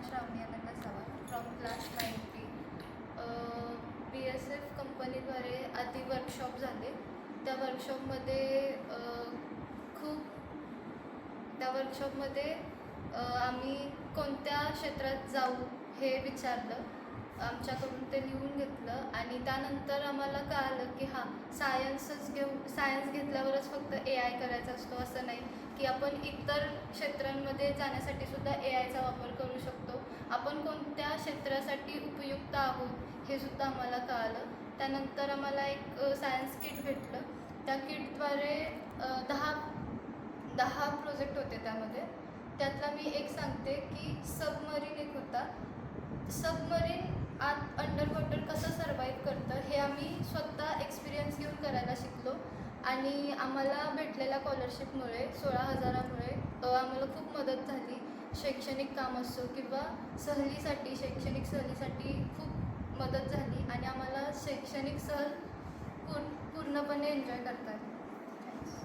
Shravani Anand Sawant from class 9P. BSF कंपनीद्वारे आधी workshop झाले. त्या वर्कशॉपमध्ये आम्ही कोणत्या क्षेत्रात जाऊ हे विचारलं. आमच्याकडून ते लिहून घेतलं आणि त्यानंतर आम्हाला कळालं की सायन्स घेतल्यावरच फक्त AI करायचा असतो असं नाही, की आपण इतर क्षेत्रांमध्ये जाण्यासाठी सुद्धा AIचा वापर करू शकतो. आपण कोणत्या क्षेत्रासाठी उपयुक्त आहोत हे सुद्धा आम्हाला कळालं. त्यानंतर आम्हाला एक सायन्स किट भेटलं. त्या किटद्वारे 10 प्रोजेक्ट होते त्यामध्ये. त्यातला मी एक सांगते की सबमरीन एक होता. सबमरीन आत अंडर वॉटर कसं सर्वाईव्ह करतं हे आम्ही स्वतः एक्सपिरियन्स घेऊन करायला शिकलो आणि आम्हाला भेटलेल्या स्कॉलरशिपमुळे 16,000मुळे आम्हाला खूप मदत झाली. शैक्षणिक काम असो किंवा शैक्षणिक सहलीसाठी खूप मदत झाली आणि आम्हाला शैक्षणिक सहल पूर्णपणे एन्जॉय करता आली.